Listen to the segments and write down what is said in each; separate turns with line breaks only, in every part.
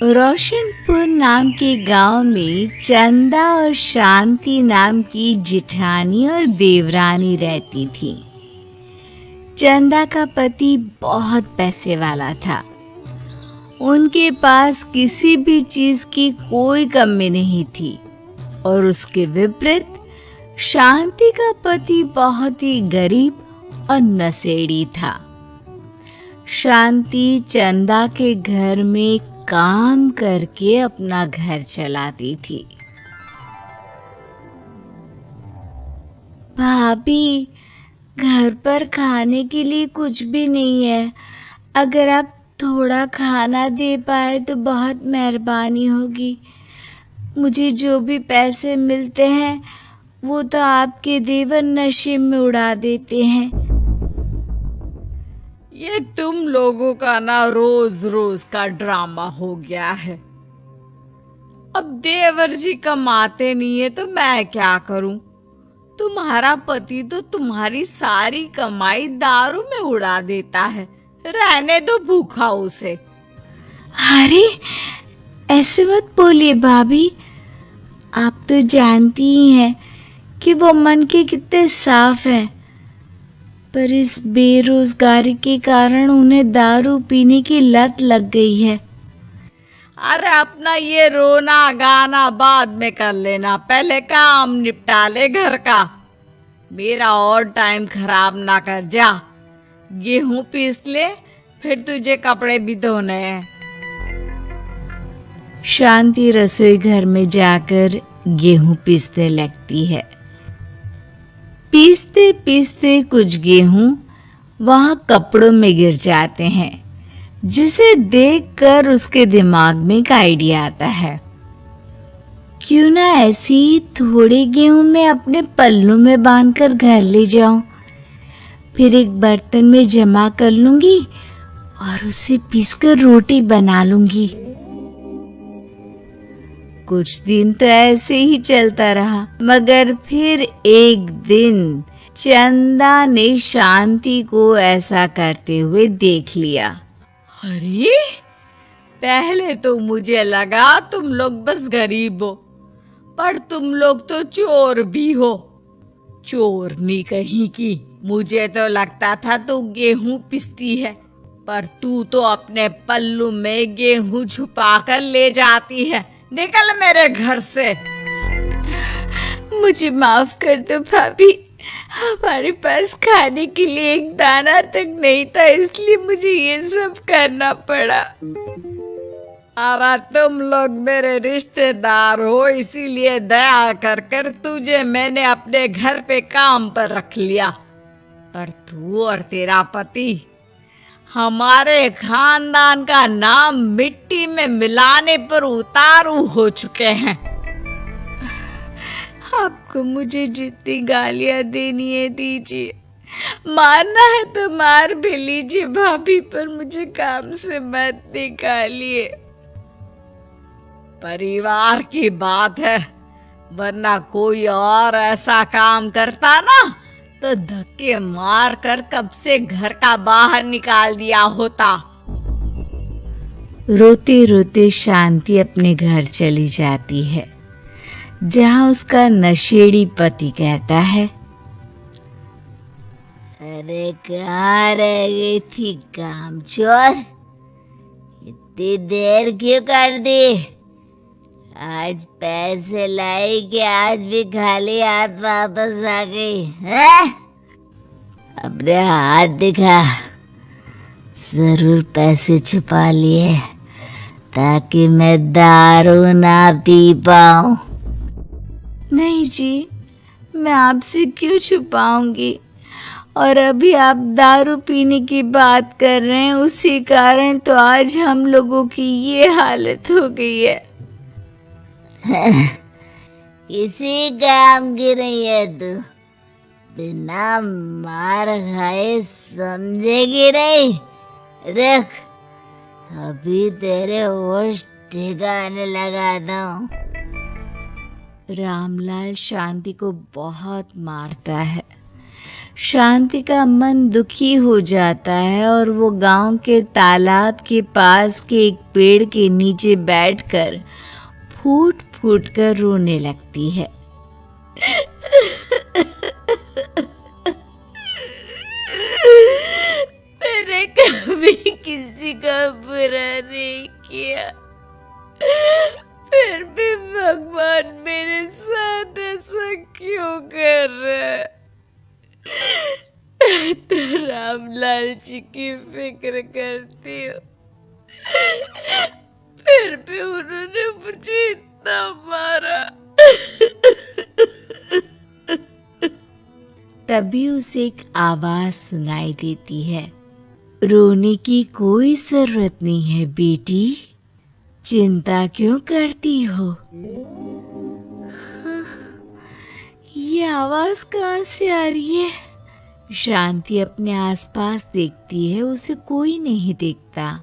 रोशनपुर नाम के गांव में चंदा और शांति नाम की जिठानी और देवरानी रहती थी। चंदा का पति बहुत पैसे वाला था। उनके पास किसी भी चीज की कोई कमी नहीं थी और उसके विपरीत शांति का पति बहुत ही गरीब और नशेड़ी था। शांति चंदा के घर में काम करके अपना घर चलाती थी। भाभी, घर पर खाने के लिए कुछ भी नहीं है। अगर आप थोड़ा खाना दे पाए तो बहुत मेहरबानी होगी। मुझे जो भी पैसे मिलते हैं वो तो आपके देवर नशे में उड़ा देते हैं।
ये तुम लोगों का ना रोज रोज का ड्रामा हो गया है। अब देवर जी कमाते नहीं है तो मैं क्या करूं? तुम्हारा पति तो तुम्हारी सारी कमाई दारू में उड़ा देता है। रहने दो भूखा उसे।
अरे ऐसे मत बोलिए भाभी, आप तो जानती ही हैं कि वो मन के कितने साफ हैं। पर इस बेरोजगारी के कारण उन्हें दारू पीने की लत लग गई है।
अरे अपना ये रोना गाना बाद में कर लेना, पहले काम निपटा ले घर का। मेरा और टाइम खराब ना कर जा। गेहूं पीस ले, फिर तुझे कपड़े भी धोने हैं।
शांति रसोई घर में जाकर गेहूं पीसने लगती है। पीसते पीसते कुछ गेहूं वहां कपड़ों में गिर जाते हैं, जिसे देखकर उसके दिमाग में एक आइडिया आता है। क्यों ना ऐसे ही थोड़े गेहूं मैं अपने पल्लू में बांधकर घर ले जाऊं, फिर एक बर्तन में जमा कर लूंगी और उसे पीसकर रोटी बना लूंगी। कुछ दिन तो ऐसे ही चलता रहा, मगर फिर एक दिन चंदा ने शांति को ऐसा करते हुए देख लिया।
अरे पहले तो मुझे लगा तुम लोग बस गरीब हो, पर तुम लोग तो चोर भी हो। चोरनी कहीं की। मुझे तो लगता था तू गेहूं पिसती है, पर तू तो अपने पल्लू में गेहूं छुपा कर ले जाती है। निकल मेरे घर से।
मुझे माफ कर दो भाभी, हमारे पास खाने के लिए एक दाना तक नहीं था, इसलिए मुझे ये सब करना पड़ा।
अरे तुम लोग मेरे रिश्तेदार हो, इसीलिए दया कर कर तुझे मैंने अपने घर पे काम पर रख लिया। पर तू और तेरा पति हमारे खानदान का नाम मिट्टी में मिलाने पर उतारू हो चुके हैं।
आपको मुझे जितनी गालियां देनी है दीजिए, मारना है तो मार भी लीजिए भाभी, पर मुझे काम से मत निकालिए।
परिवार की बात है, वरना कोई और ऐसा काम करता ना तो धक्के मार कर कब से घर का बाहर निकाल दिया होता।
रोते रोते शांति अपने घर चली जाती है, जहाँ उसका नशेड़ी पति कहता है, अरे कहाँ रह गई थी कामचोर? इतनी देर क्यों कर दी? आज पैसे लाई कि आज भी खाली हाथ वापस आ गई है? अपने हाथ दिखा। जरूर पैसे छुपा लिए ताकि मैं दारू ना पी पाऊं। नहीं जी, मैं आपसे क्यों छुपाऊंगी? और अभी आप दारू पीने की बात कर रहे हैं, उसी कारण तो आज हम लोगों की ये हालत हो गई है। इसी काम की नहीं है तू, बिना मार खाए समझेगी नहीं। देख, अभी तेरे होश ठिकाने लगाता हूँ। रामलाल शांति को बहुत मारता है। शांति का मन दुखी हो जाता है और वो गांव के तालाब के पास के एक पेड़ के नीचे बैठकर फूट फूट कर रोने लगती है। मैंने कभी किसी का बुरा नहीं किया, फिर भी भगवान मेरे साथ ऐसा क्यों कर रहा है? तो रामलाल जी की फिक्र करती हूँ, फिर भी उन्होंने मुझे इतना मारा। तभी उसे एक आवाज सुनाई देती है, रोने की कोई जरूरत नहीं है बेटी, चिंता क्यों करती हो? ये आवाज कहाँ से आ रही है? शांति अपने आसपास देखती है, उसे कोई नहीं देखता।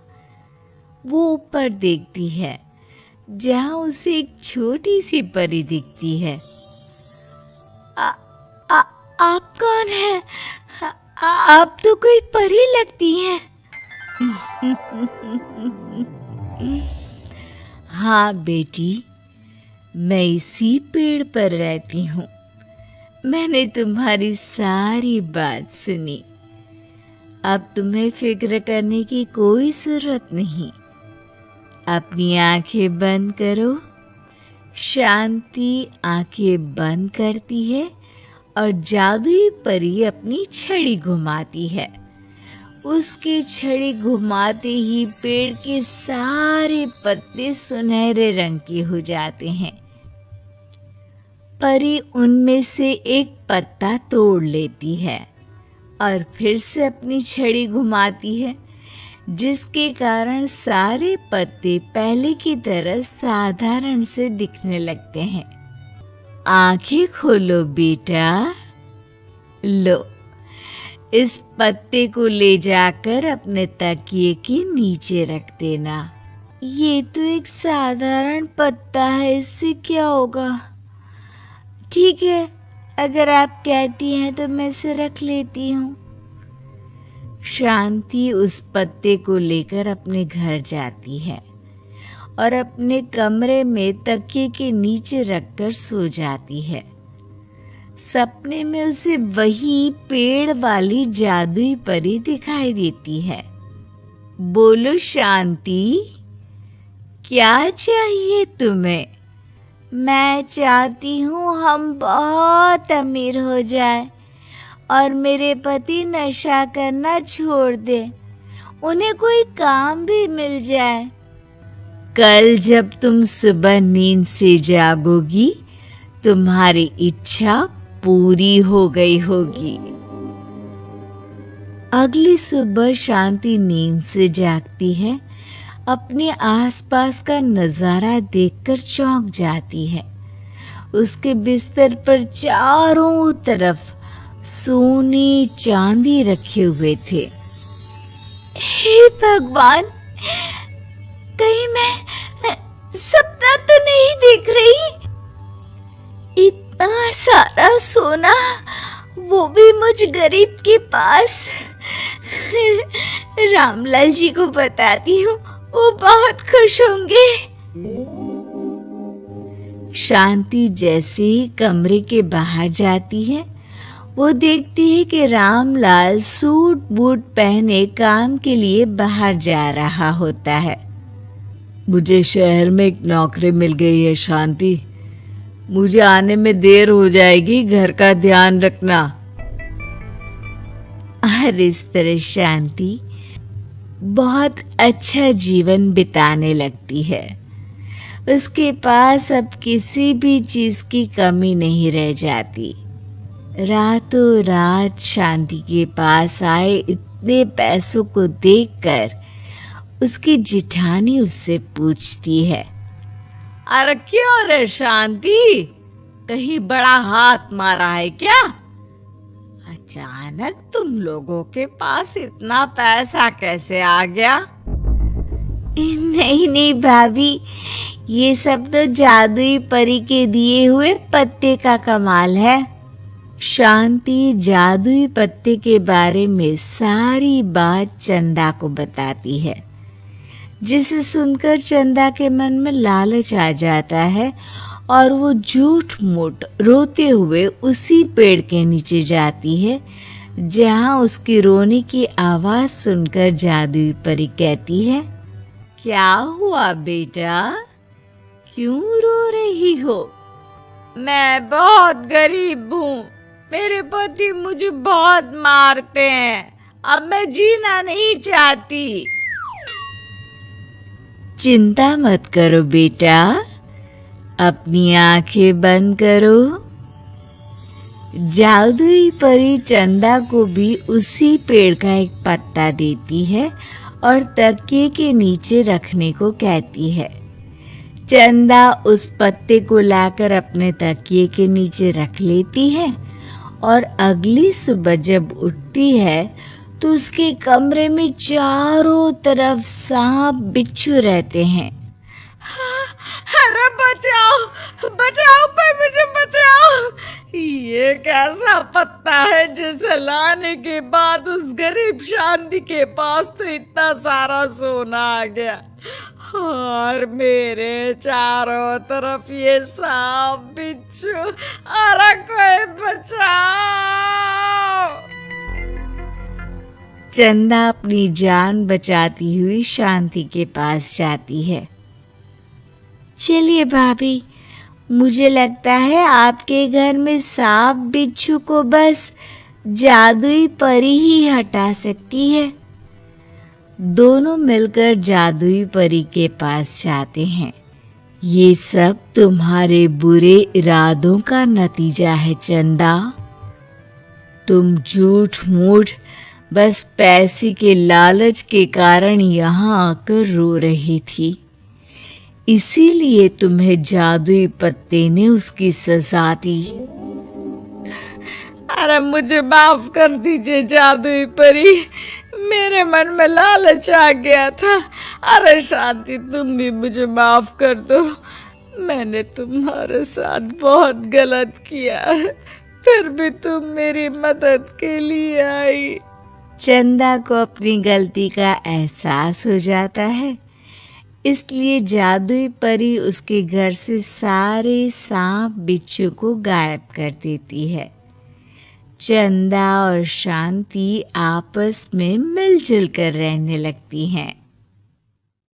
वो ऊपर देखती है जहाँ उसे एक छोटी सी परी दिखती है। आप कौन है? आप तो कोई परी लगती हैं। हाँ बेटी, मैं इसी पेड़ पर रहती हूँ। मैंने तुम्हारी सारी बात सुनी, अब तुम्हें फिक्र करने की कोई जरूरत नहीं। अपनी आंखें बंद करो। शांति आंखें बंद करती है और जादुई परी अपनी छड़ी घुमाती है। उसकी छड़ी घुमाते ही पेड़ के सारे पत्ते सुनहरे रंग के हो जाते हैं। परी उनमें से एक पत्ता तोड़ लेती है और फिर से अपनी छड़ी घुमाती है, जिसके कारण सारे पत्ते पहले की तरह साधारण से दिखने लगते हैं। आंखें खोलो बेटा। लो, इस पत्ते को ले जाकर अपने तकिए के नीचे रख देना। ये तो एक साधारण पत्ता है, इससे क्या होगा? ठीक है, अगर आप कहती हैं तो मैं इसे रख लेती हूँ। शांति उस पत्ते को लेकर अपने घर जाती है और अपने कमरे में तकिए के नीचे रखकर सो जाती है। सपने में उसे वही पेड़ वाली जादुई परी दिखाई देती है। बोलो शांति, क्या चाहिए तुम्हें? मैं चाहती हूँ हम बहुत अमीर हो जाए और मेरे पति नशा करना छोड़ दे, उन्हें कोई काम भी मिल जाए। कल जब तुम सुबह नींद से जागोगी, तुम्हारी इच्छा पूरी हो गई होगी। अगली सुबह शांति नींद से जागती है। अपने आसपास का नजारा देखकर चौंक जाती है। उसके बिस्तर पर चारों तरफ सोने चांदी रखे हुए थे। हे भगवान, कहीं मैं सपना तो नहीं देख रही? इतना सारा सोना, वो भी मुझ गरीब के पास। रामलाल जी को बताती हूँ, वो बहुत खुश होंगे। शांति जैसे ही कमरे के बाहर जाती है, वो देखती है कि रामलाल सूट बूट पहने काम के लिए बाहर जा रहा होता है। मुझे शहर में एक नौकरी मिल गई है शांति, मुझे आने में देर हो जाएगी, घर का ध्यान रखना। और इस तरह शांति बहुत अच्छा जीवन बिताने लगती है। उसके पास अब किसी भी चीज की कमी नहीं रह जाती। रातों रात शांति के पास आए इतने पैसों को देखकर उसकी जिठानी उससे पूछती है, अरे क्यों रे शांति, कहीं बड़ा हाथ मारा है क्या? अचानक तुम लोगों के पास इतना पैसा कैसे आ गया? नहीं नहीं भाभी, ये सब तो जादुई परी के दिए हुए पत्ते का कमाल है। शांति जादुई पत्ते के बारे में सारी बात चंदा को बताती है, जिसे सुनकर चंदा के मन में लालच आ जाता है और वो झूठ मूठ रोते हुए उसी पेड़ के नीचे जाती है जहाँ उसकी रोने की आवाज सुनकर जादुई परी कहती है, क्या हुआ बेटा, क्यों रो रही हो?
मैं बहुत गरीब हूँ, मेरे पति मुझे बहुत मारते हैं, अब मैं जीना नहीं चाहती।
चिंता मत करो बेटा, अपनी आंखें बंद करो। जादुई परी चंदा को भी उसी पेड़ का एक पत्ता देती है और तकिए के नीचे रखने को कहती है। चंदा उस पत्ते को लाकर अपने तकिए के नीचे रख लेती है और अगली सुबह जब उठती है तो उसके कमरे में चारों तरफ सांप बिच्छू रहते हैं।
अरे बचाओ बचाओ, कोई मुझे बचाओ, ये कैसा पत्ता है जिसे लाने के बाद उस गरीब शांति के पास तो इतना सारा सोना आ गया और मेरे चारों तरफ ये सांप बिच्छू, अरे कोई बचाओ।
चंदा अपनी जान बचाती हुई शांति के पास जाती है। चलिए भाभी, मुझे लगता है आपके घर में सांप बिच्छू को बस जादुई परी ही हटा सकती है। दोनों मिलकर जादुई परी के पास जाते हैं। ये सब तुम्हारे बुरे इरादों का नतीजा है चंदा। तुम झूठ मूठ बस पैसे के लालच के कारण यहाँ आकर रो रही थी, इसीलिए तुम्हें जादुई पत्ते ने उसकी सजा दी।
अरे मुझे माफ कर दीजिए जादुई परी, मेरे मन में लालच आ गया था। अरे शांति, तुम भी मुझे माफ कर दो, मैंने तुम्हारे साथ बहुत गलत किया है, फिर भी तुम मेरी मदद के लिए आई।
चंदा को अपनी गलती का एहसास हो जाता है, इसलिए जादुई परी उसके घर से सारे सांप बिच्छू को गायब कर देती है। चंदा और शांति आपस में मिलजुल कर रहने लगती हैं।